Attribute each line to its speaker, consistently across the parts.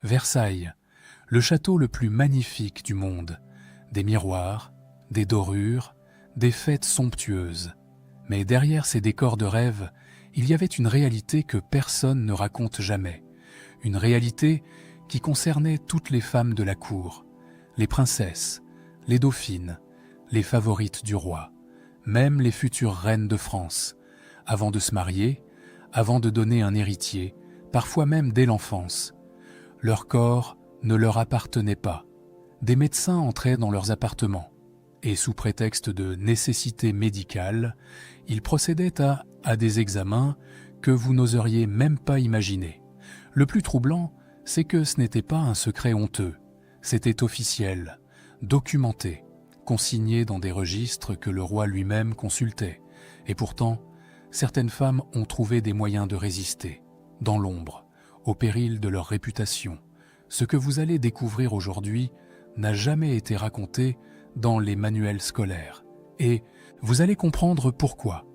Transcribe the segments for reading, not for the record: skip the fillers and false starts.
Speaker 1: Versailles, le château le plus magnifique du monde. Des miroirs, des dorures, des fêtes somptueuses. Mais derrière ces décors de rêve, il y avait une réalité que personne ne raconte jamais. Une réalité qui concernait toutes les femmes de la cour, les princesses, les dauphines, les favorites du roi, même les futures reines de France, avant de se marier, avant de donner un héritier, parfois même dès l'enfance. Leur corps ne leur appartenait pas. Des médecins entraient dans leurs appartements, et sous prétexte de nécessité médicale, ils procédaient à des examens que vous n'oseriez même pas imaginer. Le plus troublant, c'est que ce n'était pas un secret honteux, c'était officiel, documenté, consigné dans des registres que le roi lui-même consultait. Et pourtant, certaines femmes ont trouvé des moyens de résister, dans l'ombre, au péril de leur réputation. Ce que vous allez découvrir aujourd'hui n'a jamais été raconté dans les manuels scolaires. Et vous allez comprendre pourquoi.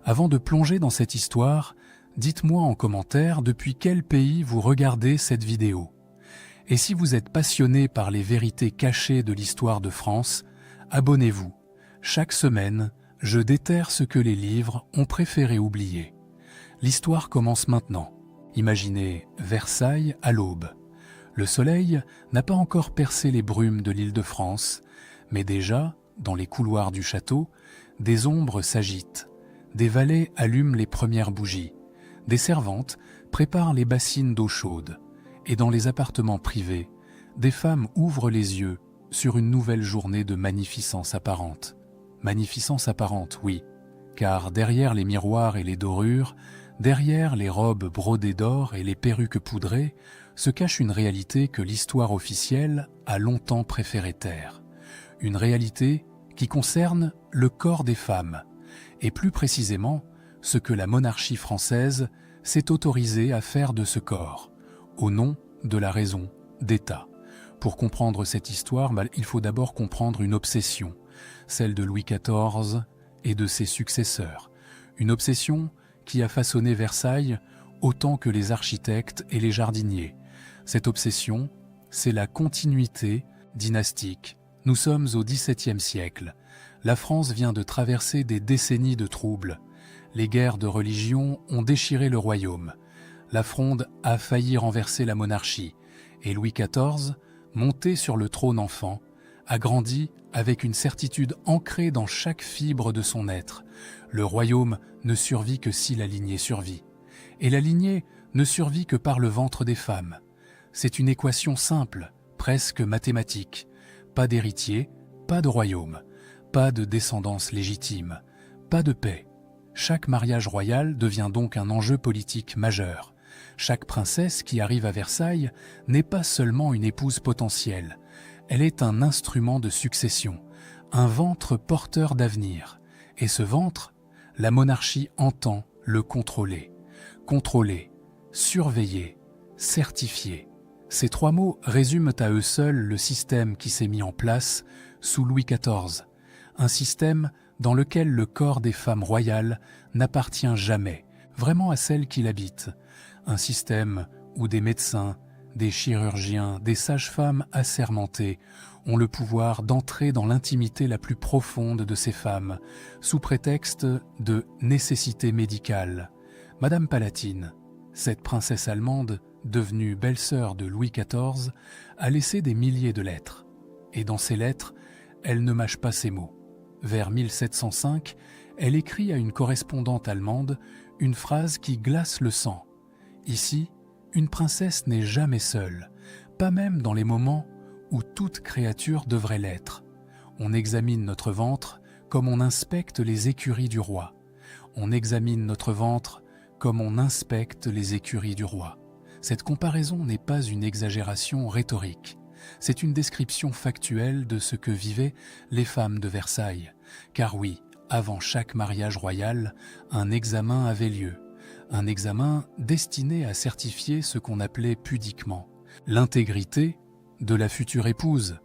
Speaker 1: Avant de plonger dans cette histoire, dites-moi en commentaire depuis quel pays vous regardez cette vidéo. Et si vous êtes passionné par les vérités cachées de l'histoire de France, abonnez-vous. Chaque semaine, je déterre ce que les livres ont préféré oublier. L'histoire commence maintenant. Imaginez Versailles à l'aube. Le soleil n'a pas encore percé les brumes de l'Île-de-France, mais déjà, dans les couloirs du château, des ombres s'agitent. Des valets allument les premières bougies. Des servantes préparent les bassines d'eau chaude. Et dans les appartements privés, des femmes ouvrent les yeux sur une nouvelle journée de magnificence apparente. Magnificence apparente, oui, car derrière les miroirs et les dorures, derrière les robes brodées d'or et les perruques poudrées, se cache une réalité que l'histoire officielle a longtemps préféré taire. Une réalité qui concerne le corps des femmes, et plus précisément ce que la monarchie française s'est autorisée à faire de ce corps, au nom de la raison d'État. Pour comprendre cette histoire, il faut d'abord comprendre une obsession, celle de Louis XIV et de ses successeurs. Une obsession qui a façonné Versailles autant que les architectes et les jardiniers. Cette obsession, c'est la continuité dynastique. Nous sommes au XVIIe siècle. La France vient de traverser des décennies de troubles. Les guerres de religion ont déchiré le royaume. La Fronde a failli renverser la monarchie. Et Louis XIV, monté sur le trône enfant, a grandi avec une certitude ancrée dans chaque fibre de son être. Le royaume ne survit que si la lignée survit. Et la lignée ne survit que par le ventre des femmes. C'est une équation simple, presque mathématique. Pas d'héritier, pas de royaume, pas de descendance légitime, pas de paix. Chaque mariage royal devient donc un enjeu politique majeur. Chaque princesse qui arrive à Versailles n'est pas seulement une épouse potentielle, elle est un instrument de succession, un ventre porteur d'avenir. Et ce ventre, la monarchie entend le contrôler. Contrôler, surveiller, certifier. Ces trois mots résument à eux seuls le système qui s'est mis en place sous Louis XIV. Un système dans lequel le corps des femmes royales n'appartient jamais, vraiment à celles qui l'habitent. Un système où des médecins, des chirurgiens, des sages-femmes assermentées ont le pouvoir d'entrer dans l'intimité la plus profonde de ces femmes, sous prétexte de nécessité médicale. Madame Palatine, cette princesse allemande, devenue belle-sœur de Louis XIV, a laissé des milliers de lettres. Et dans ces lettres, elle ne mâche pas ses mots. Vers 1705, elle écrit à une correspondante allemande une phrase qui glace le sang. Ici, une princesse n'est jamais seule, pas même dans les moments où toute créature devrait l'être. On examine notre ventre comme on inspecte les écuries du roi. On examine notre ventre comme on inspecte les écuries du roi. Cette comparaison n'est pas une exagération rhétorique. C'est une description factuelle de ce que vivaient les femmes de Versailles. Car oui, avant chaque mariage royal, un examen avait lieu. Un examen destiné à certifier ce qu'on appelait pudiquement l'intégrité de la future épouse.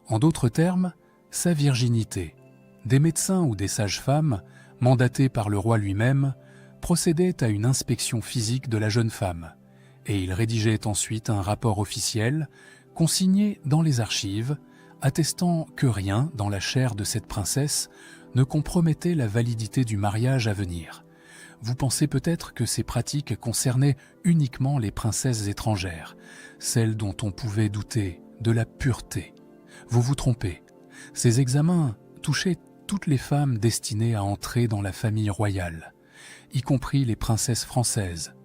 Speaker 1: En d'autres termes, sa virginité. Des médecins ou des sages-femmes, mandatés par le roi lui-même, procédaient à une inspection physique de la jeune femme. et il rédigeait ensuite un rapport officiel, consigné dans les archives, attestant que rien dans la chair de cette princesse ne compromettait la validité du mariage à venir. Vous pensez peut-être que ces pratiques concernaient uniquement les princesses étrangères, celles dont on pouvait douter de la pureté. Vous vous trompez. Ces examens touchaient toutes les femmes destinées à entrer dans la famille royale, y compris les princesses françaises,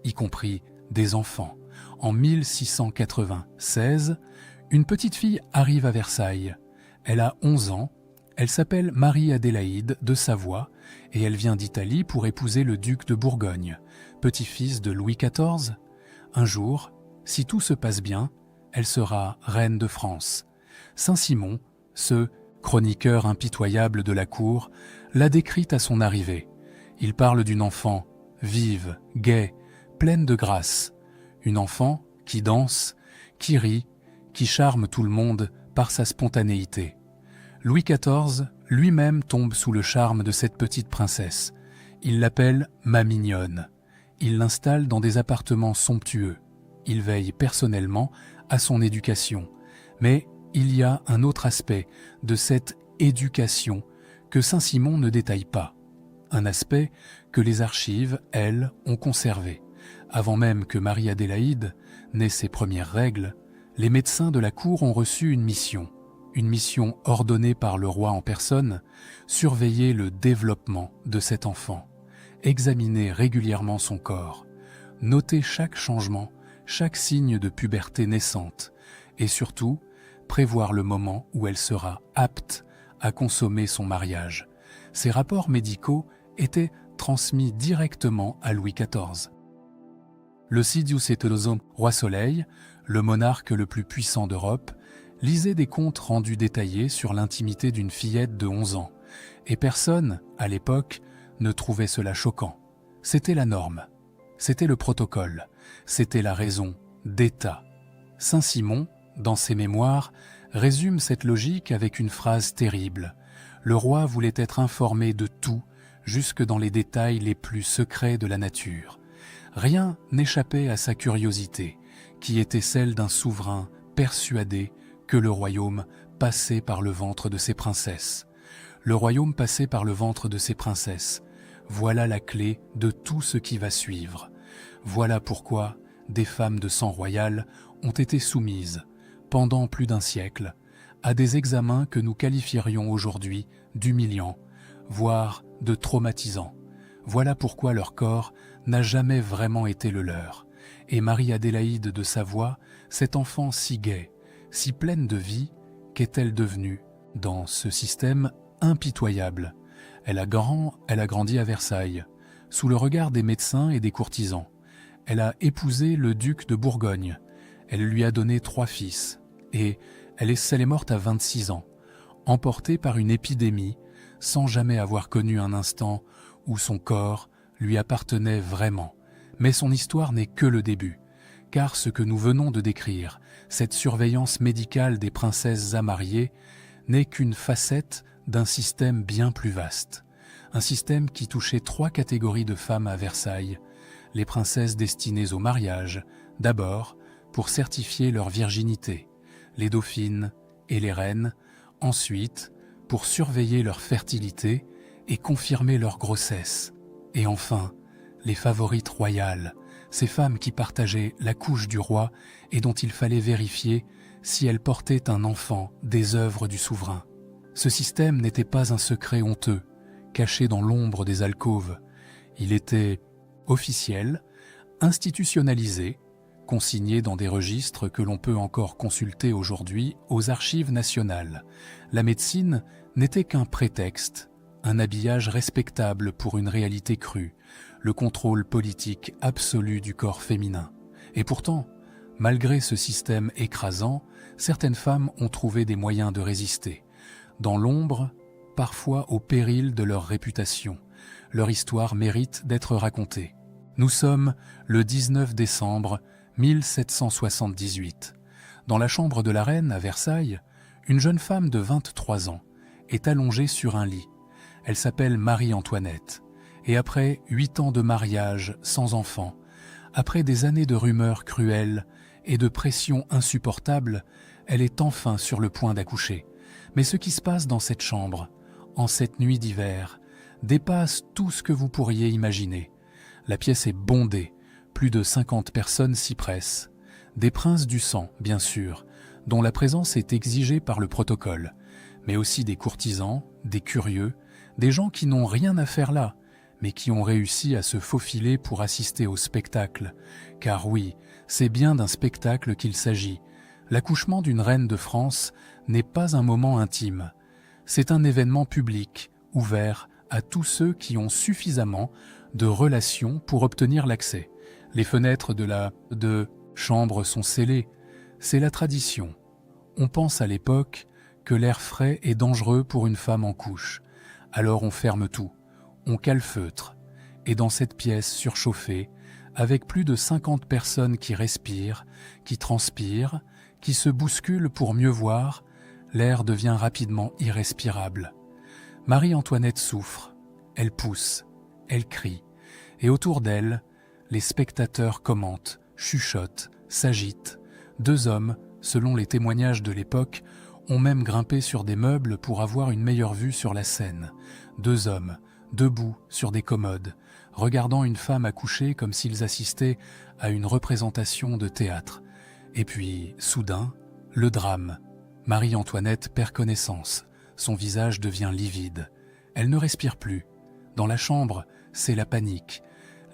Speaker 1: y compris des enfants. En 1696, une petite fille arrive à Versailles. Elle a 11 ans, elle s'appelle Marie-Adélaïde de Savoie et elle vient d'Italie pour épouser le duc de Bourgogne, petit-fils de Louis XIV. Un jour, si tout se passe bien, elle sera reine de France. Saint-Simon, ce chroniqueur impitoyable de la cour, l'a décrite à son arrivée. Il parle d'une enfant vive, gaie, pleine de grâce. Une enfant qui danse, qui rit, qui charme tout le monde par sa spontanéité. Louis XIV lui-même tombe sous le charme de cette petite princesse. Il l'appelle « ma mignonne ». Il l'installe dans des appartements somptueux. Il veille personnellement à son éducation. Mais il y a un autre aspect de cette éducation que Saint-Simon ne détaille pas. Un aspect que les archives, elles, ont conservé. Avant même que Marie-Adélaïde n'ait ses premières règles, les médecins de la cour ont reçu une mission ordonnée par le roi en personne, surveiller le développement de cet enfant, examiner régulièrement son corps, noter chaque changement, chaque signe de puberté naissante, et surtout, prévoir le moment où elle sera apte à consommer son mariage. Ces rapports médicaux étaient transmis directement à Louis XIV. Le Sidious et Toloso, roi Soleil, le monarque le plus puissant d'Europe, lisait des comptes rendus détaillés sur l'intimité d'une fillette de 11 ans, et personne, à l'époque, ne trouvait cela choquant. C'était la norme, c'était le protocole, c'était la raison d'État. Saint-Simon, dans ses mémoires, résume cette logique avec une phrase terrible. Le roi voulait être informé de tout, jusque dans les détails les plus secrets de la nature. Rien n'échappait à sa curiosité, qui était celle d'un souverain persuadé que le royaume passait par le ventre de ses princesses. Le royaume passait par le ventre de ses princesses. Voilà la clé de tout ce qui va suivre. Voilà pourquoi des femmes de sang royal ont été soumises, pendant plus d'un siècle, à des examens que nous qualifierions aujourd'hui d'humiliants, voire de traumatisants. Voilà pourquoi leur corps n'a jamais vraiment été le leur. Et Marie-Adélaïde de Savoie, cette enfant si gaie, si pleine de vie, qu'est-elle devenue dans ce système impitoyable? Elle a grandi à Versailles, sous le regard des médecins et des courtisans. Elle a épousé le duc de Bourgogne. Elle lui a donné 3 fils. Et elle est morte à 26 ans, emportée par une épidémie, sans jamais avoir connu un instant où son corps lui appartenait vraiment. Mais son histoire n'est que le début, car ce que nous venons de décrire, cette surveillance médicale des princesses à marier, n'est qu'une facette d'un système bien plus vaste. Un système qui touchait 3 catégories de femmes à Versailles. Les princesses destinées au mariage, d'abord pour certifier leur virginité, les dauphines et les reines, ensuite pour surveiller leur fertilité et confirmer leur grossesse, et enfin les favorites royales, ces femmes qui partageaient la couche du roi et dont il fallait vérifier si elles portaient un enfant des œuvres du souverain. Ce système n'était pas un secret honteux, caché dans l'ombre des alcôves. Il était officiel, institutionnalisé, consigné dans des registres que l'on peut encore consulter aujourd'hui aux archives nationales. La médecine n'était qu'un prétexte, un habillage respectable pour une réalité crue, le contrôle politique absolu du corps féminin. Et pourtant, malgré ce système écrasant, certaines femmes ont trouvé des moyens de résister. Dans l'ombre, parfois au péril de leur réputation. Leur histoire mérite d'être racontée. Nous sommes le 19 décembre 1778. Dans la chambre de la reine à Versailles, une jeune femme de 23 ans est allongée sur un lit. Elle s'appelle Marie-Antoinette. Et après 8 ans de mariage sans enfant, Après des années de rumeurs cruelles et de pressions insupportables, elle est enfin sur le point d'accoucher. Mais ce qui se passe dans cette chambre, en cette nuit d'hiver, dépasse tout ce que vous pourriez imaginer. La pièce est bondée, plus de 50 personnes s'y pressent. Des princes du sang, bien sûr, dont la présence est exigée par le protocole, mais aussi des courtisans, des curieux, des gens qui n'ont rien à faire là, mais qui ont réussi à se faufiler pour assister au spectacle. Car oui, c'est bien d'un spectacle qu'il s'agit. L'accouchement d'une reine de France n'est pas un moment intime. C'est un événement public, ouvert à tous ceux qui ont suffisamment de relations pour obtenir l'accès. Les fenêtres de chambre sont scellées. C'est la tradition. On pense à l'époque que l'air frais est dangereux pour une femme en couche. Alors on ferme tout, on calfeutre. Et dans cette pièce surchauffée, avec plus de 50 personnes qui respirent, qui transpirent, qui se bousculent pour mieux voir, l'air devient rapidement irrespirable. Marie-Antoinette souffre, elle pousse, elle crie, et autour d'elle, les spectateurs commentent, chuchotent, s'agitent. 2 hommes, selon les témoignages de l'époque, ont même grimpé sur des meubles pour avoir une meilleure vue sur la scène. 2 hommes, debout sur des commodes, regardant une femme accoucher comme s'ils assistaient à une représentation de théâtre. Et puis, soudain, le drame. Marie-Antoinette perd connaissance. Son visage devient livide. Elle ne respire plus. Dans la chambre, c'est la panique.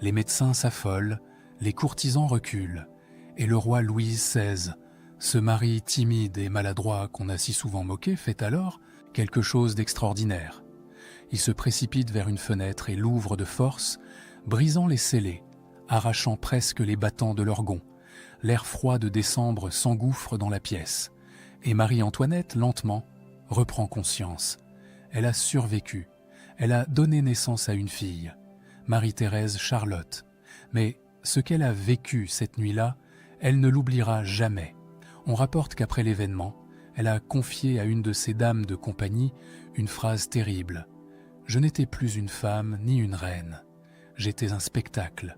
Speaker 1: Les médecins s'affolent, les courtisans reculent. Et le roi Louis XVI, ce mari timide et maladroit qu'on a si souvent moqué, fait alors quelque chose d'extraordinaire. Il se précipite vers une fenêtre et l'ouvre de force, brisant les scellés, arrachant presque les battants de leurs gonds. L'air froid de décembre s'engouffre dans la pièce. Et Marie-Antoinette, lentement, reprend conscience. Elle a survécu. Elle a donné naissance à une fille, Marie-Thérèse Charlotte. Mais ce qu'elle a vécu cette nuit-là, elle ne l'oubliera jamais. On rapporte qu'après l'événement, elle a confié à une de ses dames de compagnie une phrase terrible. « Je n'étais plus une femme ni une reine. J'étais un spectacle. »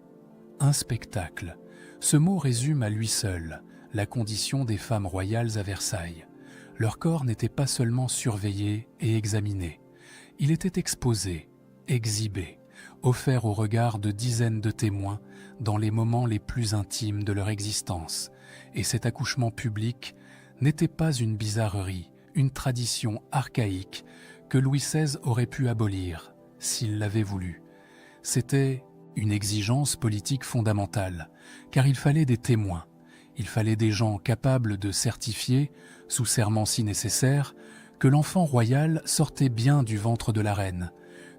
Speaker 1: Un spectacle. Ce mot résume à lui seul la condition des femmes royales à Versailles. Leur corps n'était pas seulement surveillé et examiné. Il était exposé, exhibé, offert au regard de dizaines de témoins dans les moments les plus intimes de leur existence. Et cet accouchement public n'était pas une bizarrerie, une tradition archaïque que Louis XVI aurait pu abolir, s'il l'avait voulu. C'était une exigence politique fondamentale, car il fallait des témoins, il fallait des gens capables de certifier, sous serment si nécessaire, que l'enfant royal sortait bien du ventre de la reine,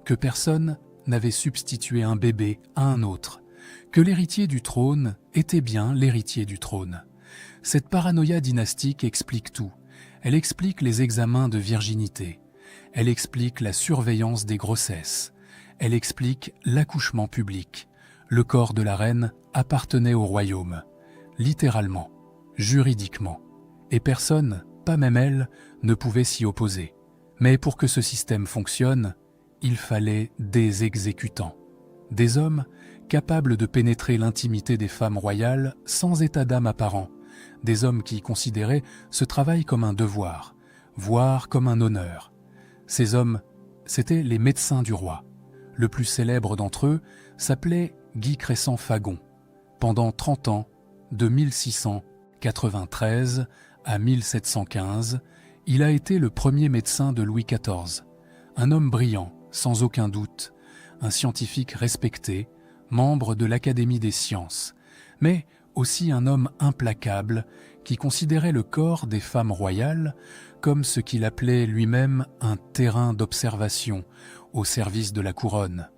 Speaker 1: que personne n'avait substitué un bébé à un autre, que l'héritier du trône était bien l'héritier du trône. Cette paranoïa dynastique explique tout. Elle explique les examens de virginité. Elle explique la surveillance des grossesses. Elle explique l'accouchement public. Le corps de la reine appartenait au royaume, littéralement, juridiquement. Et personne, pas même elle, ne pouvait s'y opposer. Mais pour que ce système fonctionne, il fallait des exécutants. Des hommes capables de pénétrer l'intimité des femmes royales sans état d'âme apparent. Des hommes qui considéraient ce travail comme un devoir, voire comme un honneur. Ces hommes, c'étaient les médecins du roi. Le plus célèbre d'entre eux s'appelait Guy Crescent-Fagon. Pendant 30 ans, de 1693 à 1715, il a été le premier médecin de Louis XIV. Un homme brillant, sans aucun doute, un scientifique respecté, membre de l'Académie des sciences, mais aussi un homme implacable qui considérait le corps des femmes royales comme ce qu'il appelait lui-même un terrain d'observation au service de la couronne.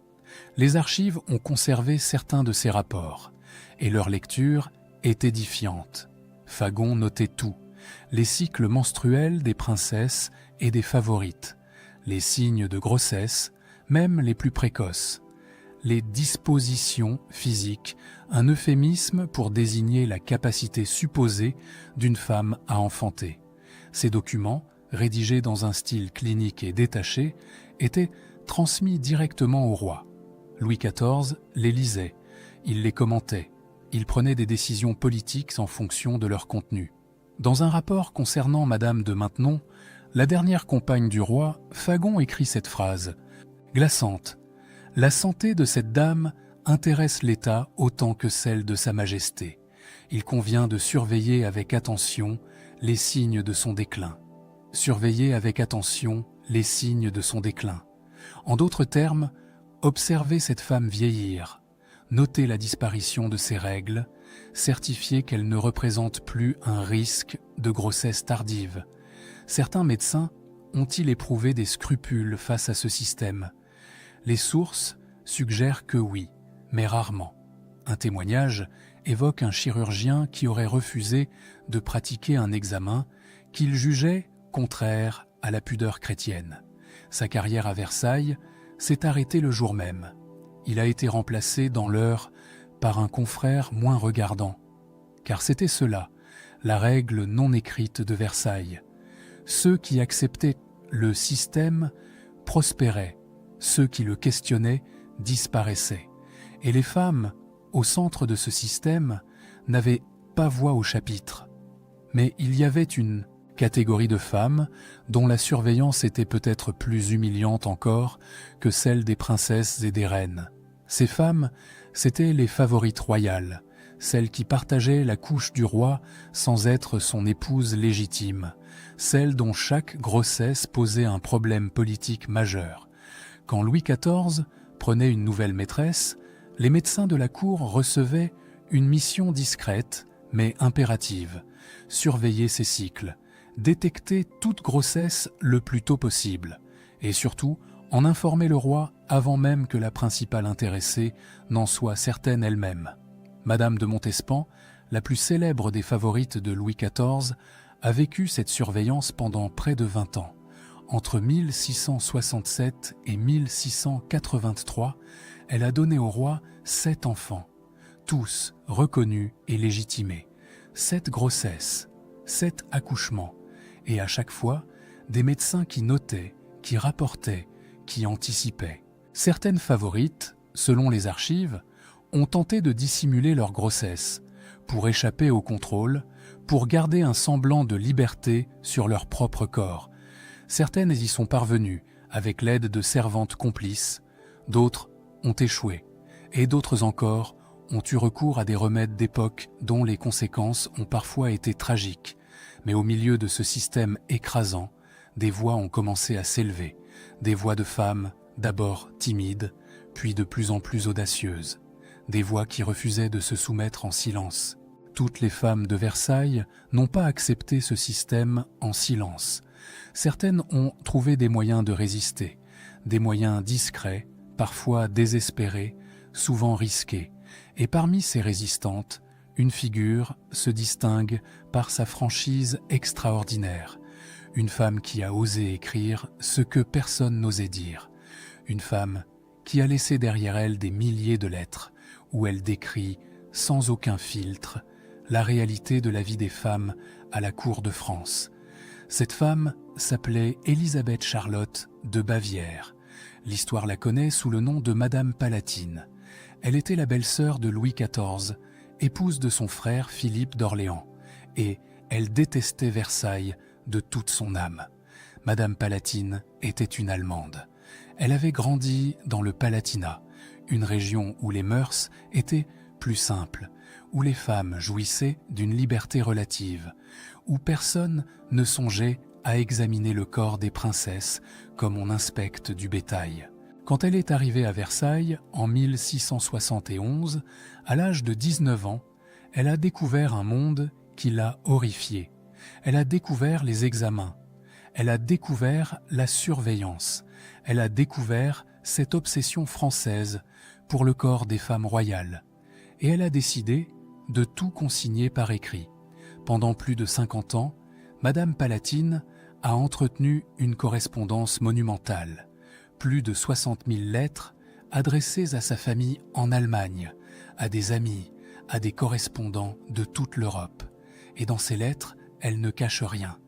Speaker 1: Les archives ont conservé certains de ces rapports, et leur lecture est édifiante. Fagon notait tout, les cycles menstruels des princesses et des favorites, les signes de grossesse, même les plus précoces, les dispositions physiques, un euphémisme pour désigner la capacité supposée d'une femme à enfanter. Ces documents, rédigés dans un style clinique et détaché, étaient transmis directement au roi. Louis XIV les lisait, il les commentait, il prenait des décisions politiques en fonction de leur contenu. Dans un rapport concernant Madame de Maintenon, la dernière compagne du roi, Fagon écrit cette phrase glaçante. « La santé de cette dame intéresse l'État autant que celle de Sa Majesté. Il convient de surveiller avec attention les signes de son déclin. » Surveiller avec attention les signes de son déclin. En d'autres termes, observer cette femme vieillir, noter la disparition de ses règles, certifier qu'elle ne représente plus un risque de grossesse tardive. Certains médecins ont-ils éprouvé des scrupules face à ce système? Les sources suggèrent que oui, mais rarement. Un témoignage évoque un chirurgien qui aurait refusé de pratiquer un examen qu'il jugeait contraire à la pudeur chrétienne. Sa carrière à Versailles s'est arrêtée le jour même. Il a été remplacé dans l'heure par un confrère moins regardant. Car c'était cela, la règle non écrite de Versailles. Ceux qui acceptaient le système prospéraient, ceux qui le questionnaient disparaissaient. Et les femmes, au centre de ce système, n'avaient pas voix au chapitre. Mais il y avait une catégorie de femmes dont la surveillance était peut-être plus humiliante encore que celle des princesses et des reines. Ces femmes, c'étaient les favorites royales, celles qui partageaient la couche du roi sans être son épouse légitime, celles dont chaque grossesse posait un problème politique majeur. Quand Louis XIV prenait une nouvelle maîtresse, les médecins de la cour recevaient une mission discrète mais impérative, surveiller ses cycles, détecter toute grossesse le plus tôt possible, et surtout en informer le roi avant même que la principale intéressée n'en soit certaine elle-même. Madame de Montespan, la plus célèbre des favorites de Louis XIV, a vécu cette surveillance pendant près de 20 ans. Entre 1667 et 1683, elle a donné au roi 7 enfants, tous reconnus et légitimés, 7 grossesses, 7 accouchements, et à chaque fois, des médecins qui notaient, qui rapportaient, qui anticipaient. Certaines favorites, selon les archives, ont tenté de dissimuler leur grossesse, pour échapper au contrôle, pour garder un semblant de liberté sur leur propre corps. Certaines y sont parvenues, avec l'aide de servantes complices, d'autres ont échoué, et d'autres encore ont eu recours à des remèdes d'époque dont les conséquences ont parfois été tragiques. Mais au milieu de ce système écrasant, des voix ont commencé à s'élever, des voix de femmes, d'abord timides, puis de plus en plus audacieuses, des voix qui refusaient de se soumettre en silence. Toutes les femmes de Versailles n'ont pas accepté ce système en silence. Certaines ont trouvé des moyens de résister, des moyens discrets, parfois désespérés, souvent risqués. Et parmi ces résistantes, une figure se distingue par sa franchise extraordinaire. Une femme qui a osé écrire ce que personne n'osait dire. Une femme qui a laissé derrière elle des milliers de lettres où elle décrit, sans aucun filtre, la réalité de la vie des femmes à la cour de France. Cette femme s'appelait Élisabeth Charlotte de Bavière. L'histoire la connaît sous le nom de Madame Palatine. Elle était la belle-sœur de Louis XIV, épouse de son frère Philippe d'Orléans, et elle détestait Versailles de toute son âme. Madame Palatine était une Allemande. Elle avait grandi dans le Palatinat, une région où les mœurs étaient plus simples, où les femmes jouissaient d'une liberté relative, où personne ne songeait à examiner le corps des princesses comme on inspecte du bétail. Quand elle est arrivée à Versailles en 1671, à l'âge de 19 ans, elle a découvert un monde qui l'a horrifiée. Elle a découvert les examens. Elle a découvert la surveillance. Elle a découvert cette obsession française pour le corps des femmes royales. Et elle a décidé de tout consigner par écrit. Pendant plus de 50 ans, Madame Palatine a entretenu une correspondance monumentale. Plus de 60 000 lettres adressées à sa famille en Allemagne, à des amis, à des correspondants de toute l'Europe. Et dans ces lettres, elle ne cache rien.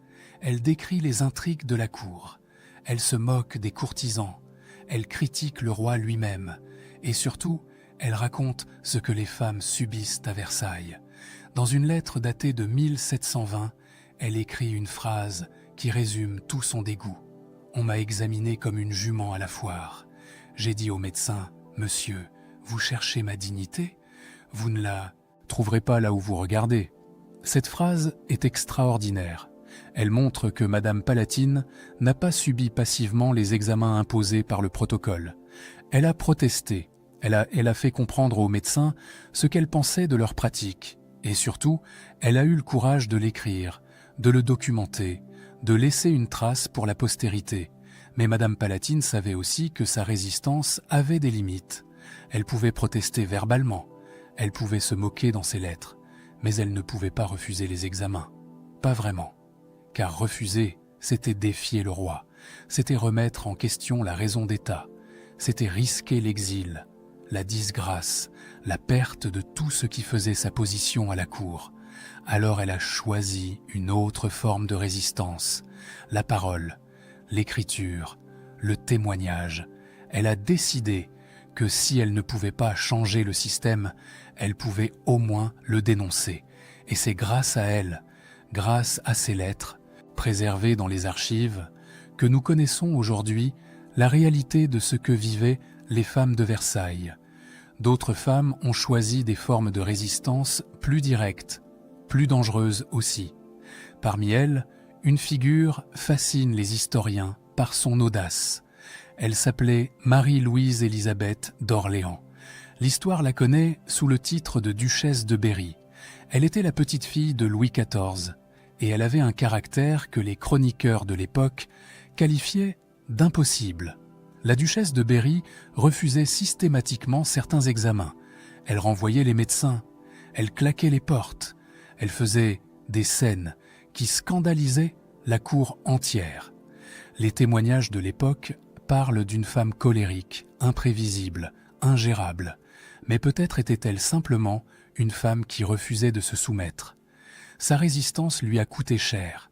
Speaker 1: Elle décrit les intrigues de la cour. Elle se moque des courtisans. Elle critique le roi lui-même. Et surtout, Elle raconte ce que les femmes subissent à Versailles. Dans une lettre datée de 1720, elle écrit une phrase qui résume tout son dégoût. « On m'a examinée comme une jument à la foire. J'ai dit au médecin, « Monsieur, vous cherchez ma dignité ? Vous ne la trouverez pas là où vous regardez. » Cette phrase est extraordinaire. Elle montre que Madame Palatine n'a pas subi passivement les examens imposés par le protocole. Elle a protesté, elle a fait comprendre aux médecins ce qu'elle pensait de leur pratique. Et surtout, elle a eu le courage de l'écrire, de le documenter, de laisser une trace pour la postérité. Mais Madame Palatine savait aussi que sa résistance avait des limites. Elle pouvait protester verbalement, elle pouvait se moquer dans ses lettres, mais elle ne pouvait pas refuser les examens. Pas vraiment. Car refuser, c'était défier le roi, c'était remettre en question la raison d'État, c'était risquer l'exil, la disgrâce, la perte de tout ce qui faisait sa position à la cour. Alors elle a choisi une autre forme de résistance, la parole, l'écriture, le témoignage. Elle a décidé que si elle ne pouvait pas changer le système, elle pouvait au moins le dénoncer. Et c'est grâce à elle, grâce à ses lettres, préservées dans les archives, que nous connaissons aujourd'hui la réalité de ce que vivaient les femmes de Versailles. D'autres femmes ont choisi des formes de résistance plus directes, plus dangereuses aussi. Parmi elles, une figure fascine les historiens par son audace. Elle s'appelait Marie-Louise Élisabeth d'Orléans. L'histoire la connaît sous le titre de duchesse de Berry. Elle était la petite-fille de Louis XIV et elle avait un caractère que les chroniqueurs de l'époque qualifiaient d'impossible. La duchesse de Berry refusait systématiquement certains examens. Elle renvoyait les médecins, elle claquait les portes, elle faisait des scènes qui scandalisaient la cour entière. Les témoignages de l'époque parlent d'une femme colérique, imprévisible, ingérable, mais peut-être était-elle simplement une femme qui refusait de se soumettre. Sa résistance lui a coûté cher.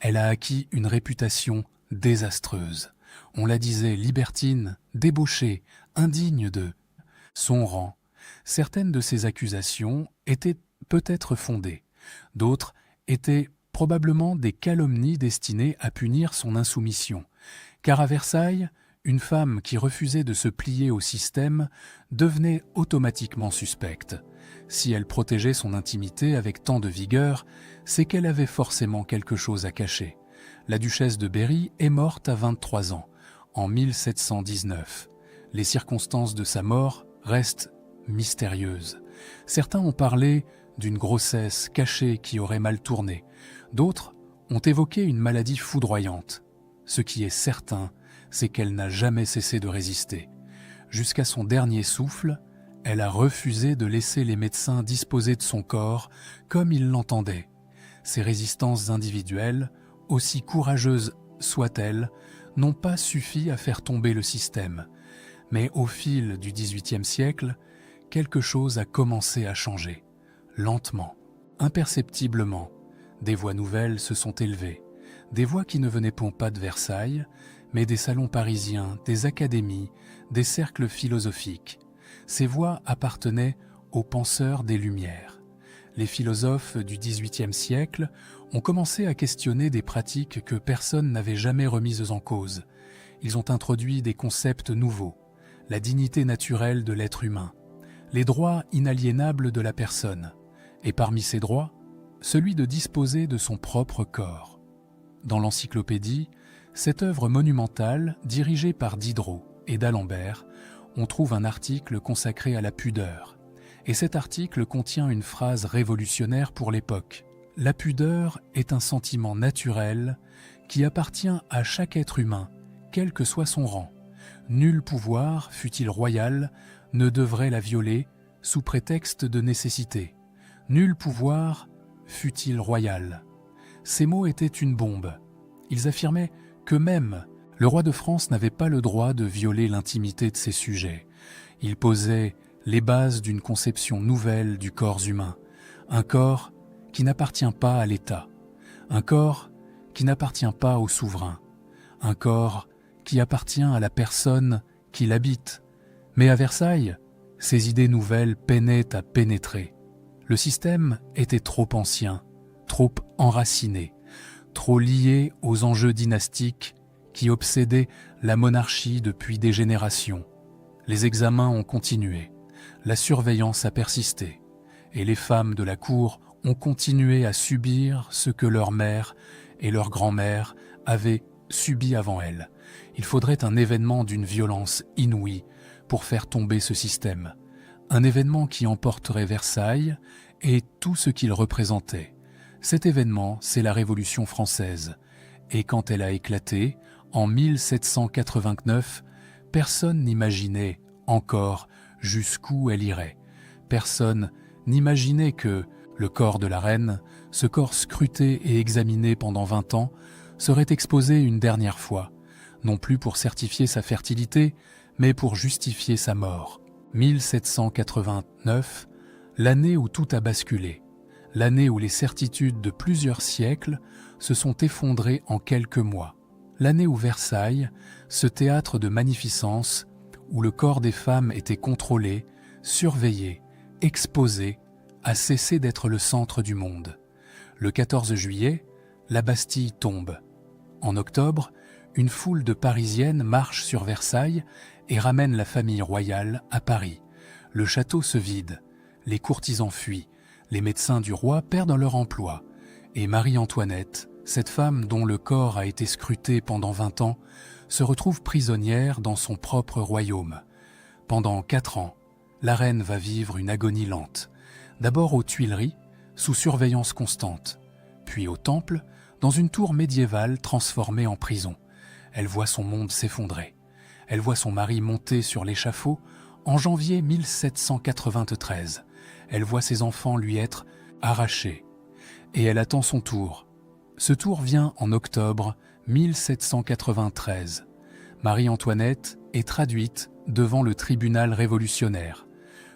Speaker 1: Elle a acquis une réputation désastreuse. On la disait libertine, débauchée, indigne de son rang. Certaines de ces accusations étaient peut-être fondées. D'autres étaient probablement des calomnies destinées à punir son insoumission. Car à Versailles, une femme qui refusait de se plier au système devenait automatiquement suspecte. Si elle protégeait son intimité avec tant de vigueur, c'est qu'elle avait forcément quelque chose à cacher. La duchesse de Berry est morte à 23 ans, en 1719. Les circonstances de sa mort restent mystérieuses. Certains ont parlé d'une grossesse cachée qui aurait mal tourné. D'autres ont évoqué une maladie foudroyante. Ce qui est certain, c'est qu'elle n'a jamais cessé de résister. Jusqu'à son dernier souffle, elle a refusé de laisser les médecins disposer de son corps comme ils l'entendaient. Ces résistances individuelles, aussi courageuses soient-elles, n'ont pas suffi à faire tomber le système. Mais au fil du XVIIIe siècle, quelque chose a commencé à changer. Lentement, imperceptiblement, des voix nouvelles se sont élevées. Des voix qui ne venaient pas de Versailles, mais des salons parisiens, des académies, des cercles philosophiques. Ces voix appartenaient aux penseurs des Lumières. Les philosophes du XVIIIe siècle ont commencé à questionner des pratiques que personne n'avait jamais remises en cause. Ils ont introduit des concepts nouveaux, la dignité naturelle de l'être humain, les droits inaliénables de la personne, et parmi ces droits, celui de disposer de son propre corps. Dans l'encyclopédie, cette œuvre monumentale, dirigée par Diderot et d'Alembert, on trouve un article consacré à la pudeur. Et cet article contient une phrase révolutionnaire pour l'époque. La pudeur est un sentiment naturel qui appartient à chaque être humain, quel que soit son rang. Nul pouvoir, fût-il royal, ne devrait la violer sous prétexte de nécessité. Nul pouvoir, fût-il royal. Ces mots étaient une bombe. Ils affirmaient que même le roi de France n'avait pas le droit de violer l'intimité de ses sujets. Ils posaient les bases d'une conception nouvelle du corps humain, un corps qui n'appartient pas à l'État, un corps qui n'appartient pas au souverain, un corps qui appartient à la personne qui l'habite. Mais à Versailles, Ces idées nouvelles peinaient à pénétrer. Le système était trop ancien, trop enraciné, trop lié aux enjeux dynastiques qui obsédaient la monarchie depuis des générations. Les examens ont continué, la surveillance a persisté, et les femmes de la cour ont continué à subir ce que leur mère et leur grand-mère avaient subi avant elles. Il faudrait un événement d'une violence inouïe pour faire tomber ce système. Un événement qui emporterait Versailles et tout ce qu'il représentait. Cet événement, c'est la Révolution française. Et quand elle a éclaté, en 1789, personne n'imaginait encore jusqu'où elle irait. Personne n'imaginait que le corps de la reine, ce corps scruté et examiné pendant 20 ans, serait exposé une dernière fois, non plus pour certifier sa fertilité, mais pour justifier sa mort. 1789, l'année où tout a basculé, l'année où les certitudes de plusieurs siècles se sont effondrées en quelques mois, l'année où Versailles, ce théâtre de magnificence, où le corps des femmes était contrôlé, surveillé, exposé, a cessé d'être le centre du monde. Le 14 juillet, la Bastille tombe. En octobre, une foule de Parisiennes marche sur Versailles et ramène la famille royale à Paris. Le château se vide, les courtisans fuient, les médecins du roi perdent leur emploi, et Marie-Antoinette, cette femme dont le corps a été scruté pendant 20 ans, se retrouve prisonnière dans son propre royaume. Pendant 4 ans, la reine va vivre une agonie lente, d'abord aux Tuileries, sous surveillance constante, puis au Temple, dans une tour médiévale transformée en prison. Elle voit son monde s'effondrer. Elle voit son mari monter sur l'échafaud en janvier 1793. Elle voit ses enfants lui être arrachés. Et elle attend son tour. Ce tour vient en octobre 1793. Marie-Antoinette est traduite devant le tribunal révolutionnaire.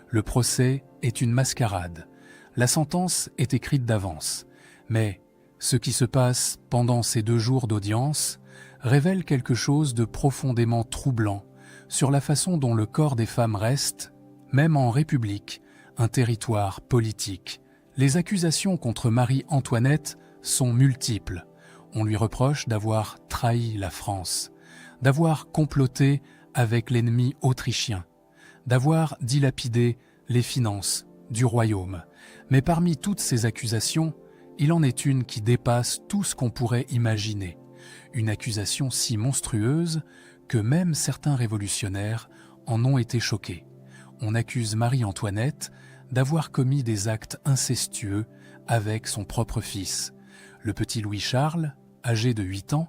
Speaker 1: Le procès est une mascarade. La sentence est écrite d'avance. Mais ce qui se passe pendant ces 2 jours d'audience révèle quelque chose de profondément troublant sur la façon dont le corps des femmes reste, même en République, un territoire politique. Les accusations contre Marie-Antoinette sont multiples. On lui reproche d'avoir trahi la France, d'avoir comploté avec l'ennemi autrichien, d'avoir dilapidé les finances du royaume. Mais parmi toutes ces accusations, il en est une qui dépasse tout ce qu'on pourrait imaginer. Une accusation si monstrueuse que même certains révolutionnaires en ont été choqués. On accuse Marie-Antoinette d'avoir commis des actes incestueux avec son propre fils. Le petit Louis-Charles, âgé de 8 ans,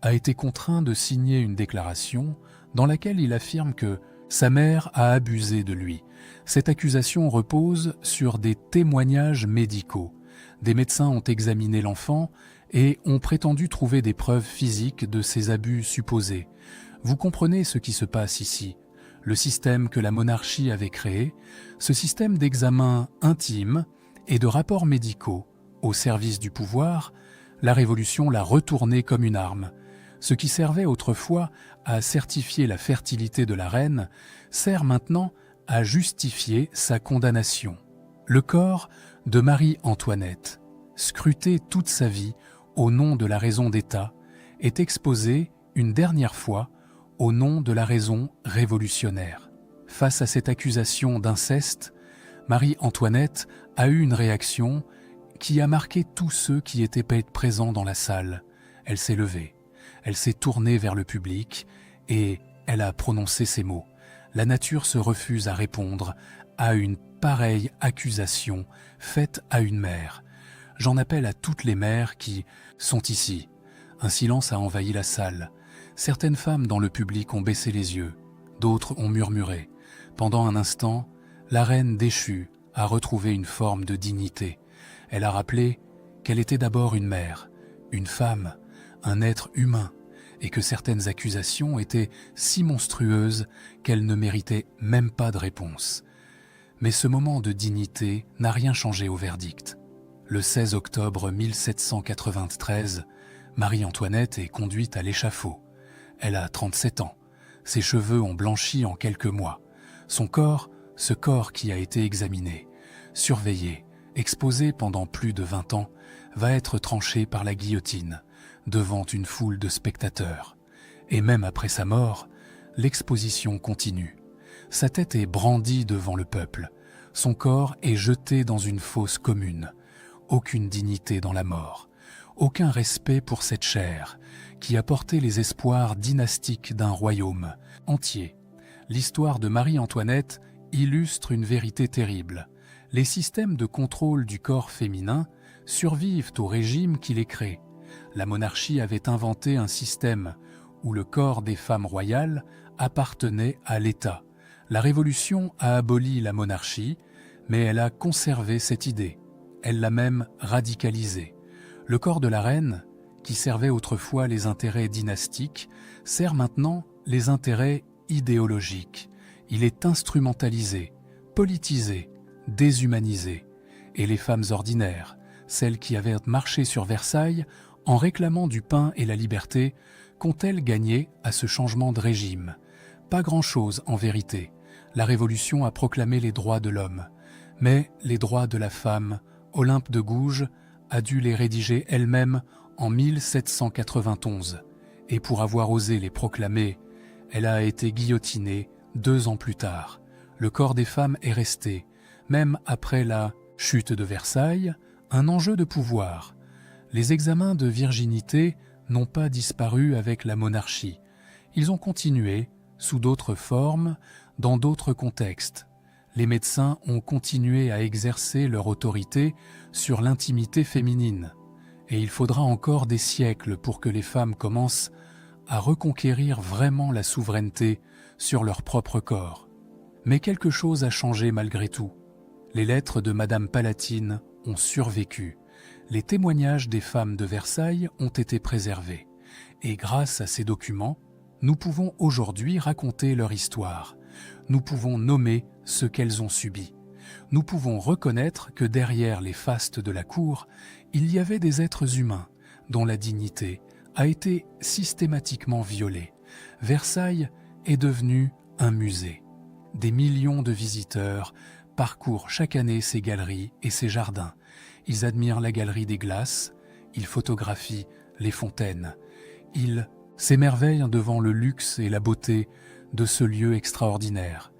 Speaker 1: a été contraint de signer une déclaration dans laquelle il affirme que sa mère a abusé de lui. Cette accusation repose sur des témoignages médicaux. Des médecins ont examiné l'enfant et ont prétendu trouver des preuves physiques de ces abus supposés. Vous comprenez ce qui se passe ici. Le système que la monarchie avait créé, ce système d'examen intime et de rapports médicaux au service du pouvoir, la Révolution l'a retourné comme une arme. Ce qui servait autrefois à certifier la fertilité de la reine sert maintenant à justifier sa condamnation. Le corps de Marie-Antoinette, scruté toute sa vie au nom de la raison d'État, est exposé une dernière fois au nom de la raison révolutionnaire. Face à cette accusation d'inceste, Marie-Antoinette a eu une réaction qui a marqué tous ceux qui étaient présents dans la salle. Elle s'est levée, elle s'est tournée vers le public et elle a prononcé ces mots. La nature se refuse à répondre à une pareille accusation faite à une mère. J'en appelle à toutes les mères qui sont ici. Un silence a envahi la salle. Certaines femmes dans le public ont baissé les yeux, d'autres ont murmuré. Pendant un instant, la reine déchue a retrouvé une forme de dignité. Elle a rappelé qu'elle était d'abord une mère, une femme, un être humain, et que certaines accusations étaient si monstrueuses qu'elles ne méritaient même pas de réponse. Mais ce moment de dignité n'a rien changé au verdict. Le 16 octobre 1793, Marie-Antoinette est conduite à l'échafaud. Elle a 37 ans. Ses cheveux ont blanchi en quelques mois. Son corps Ce corps qui a été examiné, surveillé, exposé pendant plus de 20 ans, va être tranché par la guillotine, devant une foule de spectateurs. Et même après sa mort, l'exposition continue. Sa tête est brandie devant le peuple, son corps est jeté dans une fosse commune. Aucune dignité dans la mort, aucun respect pour cette chair qui a porté les espoirs dynastiques d'un royaume entier. L'histoire de Marie-Antoinette illustre une vérité terrible. Les systèmes de contrôle du corps féminin survivent au régime qui les crée. La monarchie avait inventé un système où le corps des femmes royales appartenait à l'État. La Révolution a aboli la monarchie, mais elle a conservé cette idée. Elle l'a même radicalisée. Le corps de la reine, qui servait autrefois les intérêts dynastiques, sert maintenant les intérêts idéologiques. Il est instrumentalisé, politisé, déshumanisé. Et les femmes ordinaires, celles qui avaient marché sur Versailles en réclamant du pain et la liberté, qu'ont-elles gagné à ce changement de régime? Pas grand-chose en vérité. La Révolution a proclamé les droits de l'homme. Mais les droits de la femme, Olympe de Gouges a dû les rédiger elle-même en 1791. Et pour avoir osé les proclamer, elle a été guillotinée 2 ans plus tard. Le corps des femmes est resté, même après la chute de Versailles, un enjeu de pouvoir. Les examens de virginité n'ont pas disparu avec la monarchie. Ils ont continué, sous d'autres formes, dans d'autres contextes. Les médecins ont continué à exercer leur autorité sur l'intimité féminine. Et il faudra encore des siècles pour que les femmes commencent à reconquérir vraiment la souveraineté sur leur propre corps. Mais quelque chose a changé malgré tout. Les lettres de Madame Palatine ont survécu. Les témoignages des femmes de Versailles ont été préservés. Et grâce à ces documents, nous pouvons aujourd'hui raconter leur histoire. Nous pouvons nommer ce qu'elles ont subi. Nous pouvons reconnaître que derrière les fastes de la cour, il y avait des êtres humains dont la dignité a été systématiquement violée. Versailles est devenu un musée. Des millions de visiteurs parcourent chaque année ses galeries et ses jardins. Ils admirent la galerie des glaces, ils photographient les fontaines. Ils s'émerveillent devant le luxe et la beauté de ce lieu extraordinaire.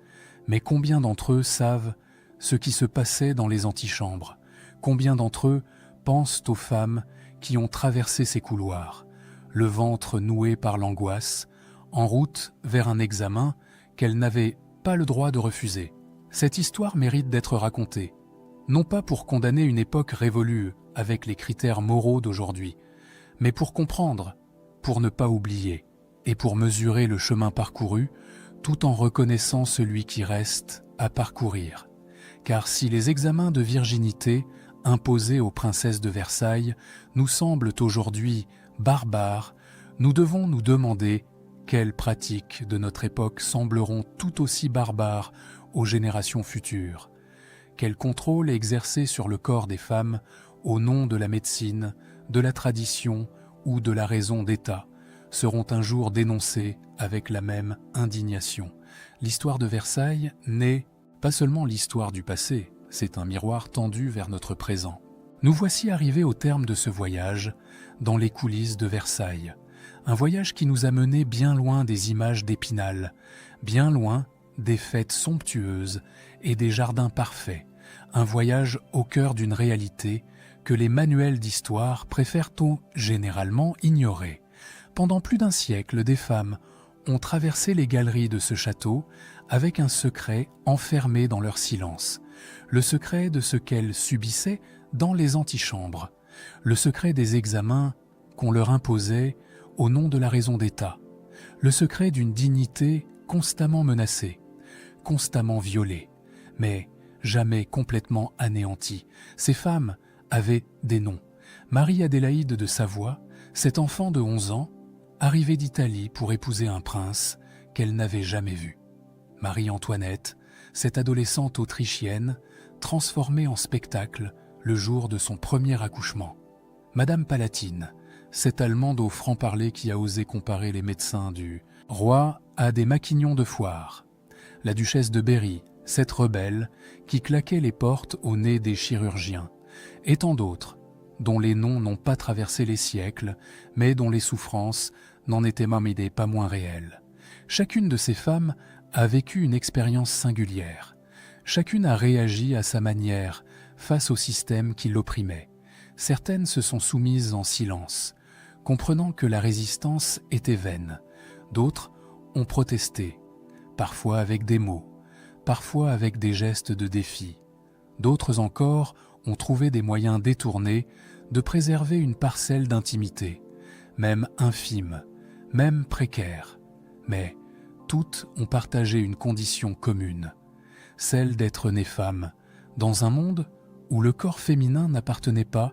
Speaker 1: Mais combien d'entre eux savent ce qui se passait dans les antichambres? Combien d'entre eux pensent aux femmes qui ont traversé ces couloirs, le ventre noué par l'angoisse, en route vers un examen qu'elles n'avaient pas le droit de refuser? Cette histoire mérite d'être racontée, non pas pour condamner une époque révolue avec les critères moraux d'aujourd'hui, mais pour comprendre, pour ne pas oublier, et pour mesurer le chemin parcouru, tout en reconnaissant celui qui reste à parcourir. Car si les examens de virginité imposés aux princesses de Versailles nous semblent aujourd'hui barbares, nous devons nous demander quelles pratiques de notre époque sembleront tout aussi barbares aux générations futures. Quel contrôle est exercé sur le corps des femmes au nom de la médecine, de la tradition ou de la raison d'État seront un jour dénoncés avec la même indignation. L'histoire de Versailles n'est pas seulement l'histoire du passé, c'est un miroir tendu vers notre présent. Nous voici arrivés au terme de ce voyage dans les coulisses de Versailles. Un voyage qui nous a menés bien loin des images d'Épinal, bien loin des fêtes somptueuses et des jardins parfaits. Un voyage au cœur d'une réalité que les manuels d'histoire préfèrent généralement ignorer. Pendant plus d'un siècle, des femmes ont traversé les galeries de ce château avec un secret enfermé dans leur silence. Le secret de ce qu'elles subissaient dans les antichambres. Le secret des examens qu'on leur imposait au nom de la raison d'État. Le secret d'une dignité constamment menacée, constamment violée, mais jamais complètement anéantie. Ces femmes avaient des noms. Marie-Adélaïde de Savoie, cet enfant de 11 ans, arrivée d'Italie pour épouser un prince qu'elle n'avait jamais vu. Marie-Antoinette, cette adolescente autrichienne, transformée en spectacle le jour de son premier accouchement. Madame Palatine, cette Allemande au franc-parler qui a osé comparer les médecins du roi à des maquignons de foire. La duchesse de Berry, cette rebelle qui claquait les portes au nez des chirurgiens, et tant d'autres, dont les noms n'ont pas traversé les siècles, mais dont les souffrances n'en étaient pas moins réelles. Chacune de ces femmes a vécu une expérience singulière. Chacune a réagi à sa manière face au système qui l'opprimait. Certaines se sont soumises en silence, comprenant que la résistance était vaine. D'autres ont protesté, parfois avec des mots, parfois avec des gestes de défi. D'autres encore ont trouvé des moyens détournés de préserver une parcelle d'intimité, même infime, même précaire. Mais toutes ont partagé une condition commune, celle d'être nées femmes, dans un monde où le corps féminin n'appartenait pas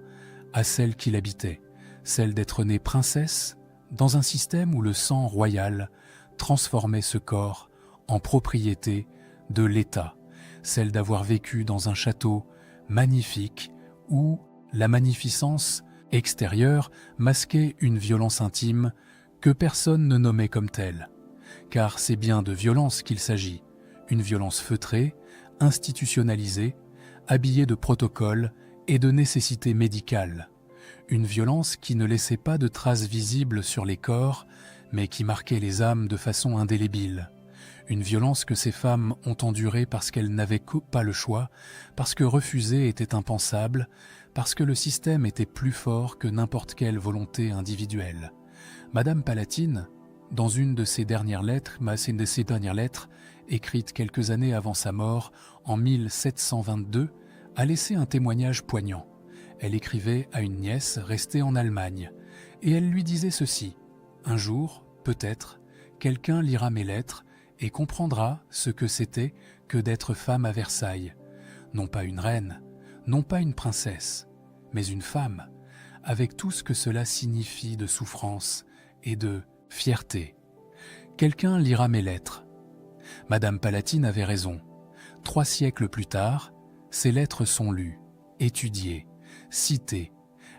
Speaker 1: à celle qui l'habitait, celle d'être née princesse, dans un système où le sang royal transformait ce corps en propriété de l'État, celle d'avoir vécu dans un château magnifique où la magnificence extérieure masquait une violence intime que personne ne nommait comme telle. Car c'est bien de violence qu'il s'agit, une violence feutrée, institutionnalisée, habillée de protocoles et de nécessités médicales. Une violence qui ne laissait pas de traces visibles sur les corps, mais qui marquait les âmes de façon indélébile. Une violence que ces femmes ont endurée parce qu'elles n'avaient pas le choix, parce que refuser était impensable, parce que le système était plus fort que n'importe quelle volonté individuelle. Madame Palatine, dans une de ses dernières lettres, écrite quelques années avant sa mort, en 1722, a laissé un témoignage poignant. Elle écrivait à une nièce restée en Allemagne, et elle lui disait ceci: « Un jour, peut-être, quelqu'un lira mes lettres et comprendra ce que c'était que d'être femme à Versailles. Non pas une reine, non pas une princesse, mais une femme, avec tout ce que cela signifie de souffrance et de fierté. Quelqu'un lira mes lettres. » Madame Palatine avait raison. 3 siècles plus tard, ces lettres sont lues, étudiées, citées.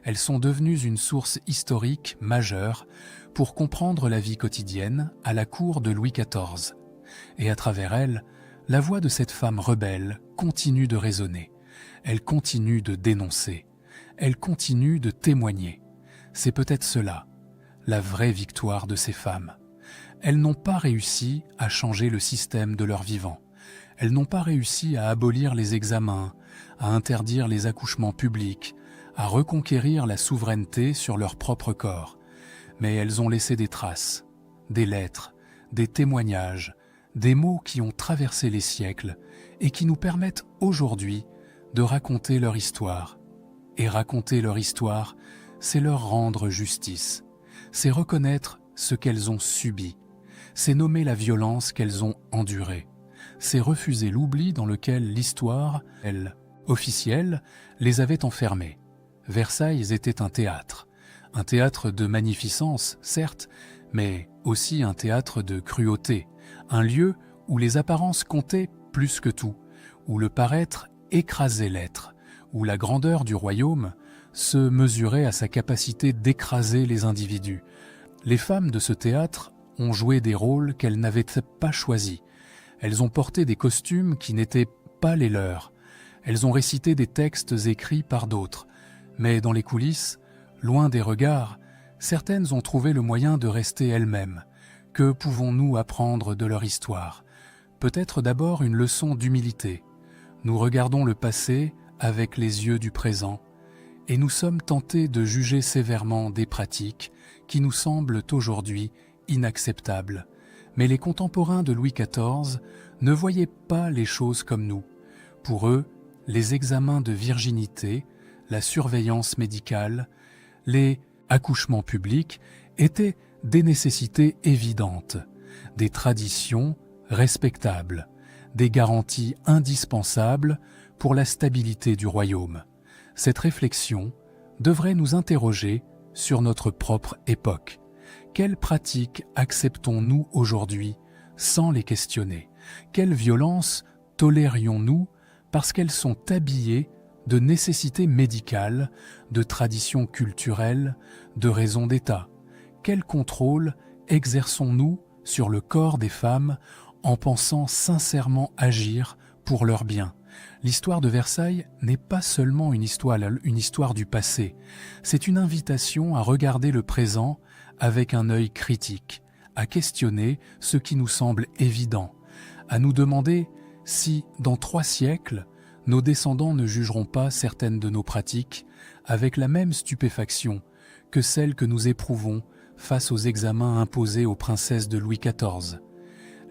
Speaker 1: Elles sont devenues une source historique majeure pour comprendre la vie quotidienne à la cour de Louis XIV. Et à travers elles, la voix de cette femme rebelle continue de résonner. Elle continue de dénoncer. Elle continue de témoigner. C'est peut-être cela, la vraie victoire de ces femmes. Elles n'ont pas réussi à changer le système de leur vivant. Elles n'ont pas réussi à abolir les examens, à interdire les accouchements publics, à reconquérir la souveraineté sur leur propre corps. Mais elles ont laissé des traces, des lettres, des témoignages, des mots qui ont traversé les siècles et qui nous permettent aujourd'hui de raconter leur histoire. Et raconter leur histoire, c'est leur rendre justice, c'est reconnaître ce qu'elles ont subi, c'est nommer la violence qu'elles ont endurée, c'est refuser l'oubli dans lequel l'histoire, elle, officielle, les avait enfermées. Versailles était un théâtre de magnificence, certes, mais aussi un théâtre de cruauté, un lieu où les apparences comptaient plus que tout, où le paraître écrasait l'être, où la grandeur du royaume se mesurait à sa capacité d'écraser les individus. Les femmes de ce théâtre ont joué des rôles qu'elles n'avaient pas choisis. Elles ont porté des costumes qui n'étaient pas les leurs. Elles ont récité des textes écrits par d'autres. Mais dans les coulisses, loin des regards, certaines ont trouvé le moyen de rester elles-mêmes. Que pouvons-nous apprendre de leur histoire? Peut-être d'abord une leçon d'humilité. Nous regardons le passé avec les yeux du présent et nous sommes tentés de juger sévèrement des pratiques qui nous semblent aujourd'hui inacceptables. Mais les contemporains de Louis XIV ne voyaient pas les choses comme nous. Pour eux, les examens de virginité, la surveillance médicale, les accouchements publics étaient des nécessités évidentes, des traditions respectables, des garanties indispensables pour la stabilité du royaume. Cette réflexion devrait nous interroger sur notre propre époque. Quelles pratiques acceptons-nous aujourd'hui sans les questionner? Quelles violences tolérions-nous parce qu'elles sont habillées de nécessités médicales, de traditions culturelles, de raisons d'État? Quel contrôle exerçons-nous sur le corps des femmes en pensant sincèrement agir pour leur bien. L'histoire de Versailles n'est pas seulement une histoire du passé, c'est une invitation à regarder le présent avec un œil critique, à questionner ce qui nous semble évident, à nous demander si, dans 3 siècles, nos descendants ne jugeront pas certaines de nos pratiques avec la même stupéfaction que celle que nous éprouvons face aux examens imposés aux princesses de Louis XIV.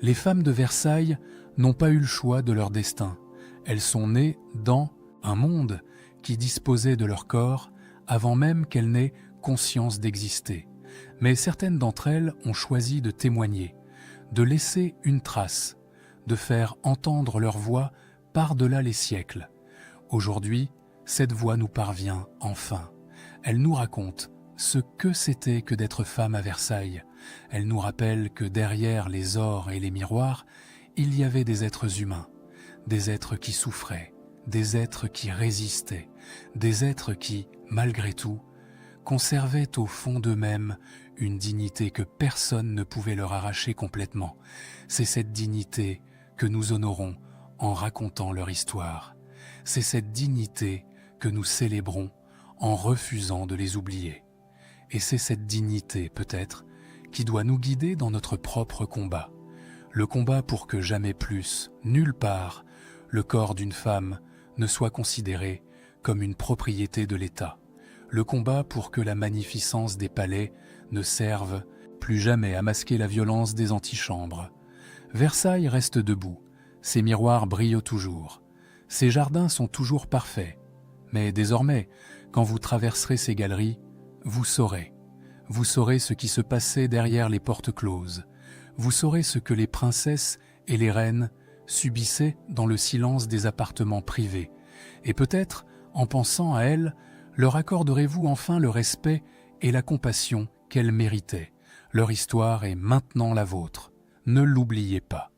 Speaker 1: Les femmes de Versailles n'ont pas eu le choix de leur destin. Elles sont nées dans un monde qui disposait de leur corps avant même qu'elles n'aient conscience d'exister. Mais certaines d'entre elles ont choisi de témoigner, de laisser une trace, de faire entendre leur voix par-delà les siècles. Aujourd'hui, cette voix nous parvient enfin. Elle nous raconte ce que c'était que d'être femme à Versailles. Elle nous rappelle que derrière les ors et les miroirs, il y avait des êtres humains, des êtres qui souffraient, des êtres qui résistaient, des êtres qui, malgré tout, conservaient au fond d'eux-mêmes une dignité que personne ne pouvait leur arracher complètement. C'est cette dignité que nous honorons en racontant leur histoire. C'est cette dignité que nous célébrons en refusant de les oublier. Et c'est cette dignité, peut-être, qui doit nous guider dans notre propre combat. Le combat pour que jamais plus, nulle part, le corps d'une femme ne soit considéré comme une propriété de l'État. Le combat pour que la magnificence des palais ne serve plus jamais à masquer la violence des antichambres. Versailles reste debout, ses miroirs brillent toujours, ses jardins sont toujours parfaits. Mais désormais, quand vous traverserez ces galeries, vous saurez ce qui se passait derrière les portes closes. Vous saurez ce que les princesses et les reines subissaient dans le silence des appartements privés. Et peut-être, en pensant à elles, leur accorderez-vous enfin le respect et la compassion qu'elles méritaient. Leur histoire est maintenant la vôtre. Ne l'oubliez pas.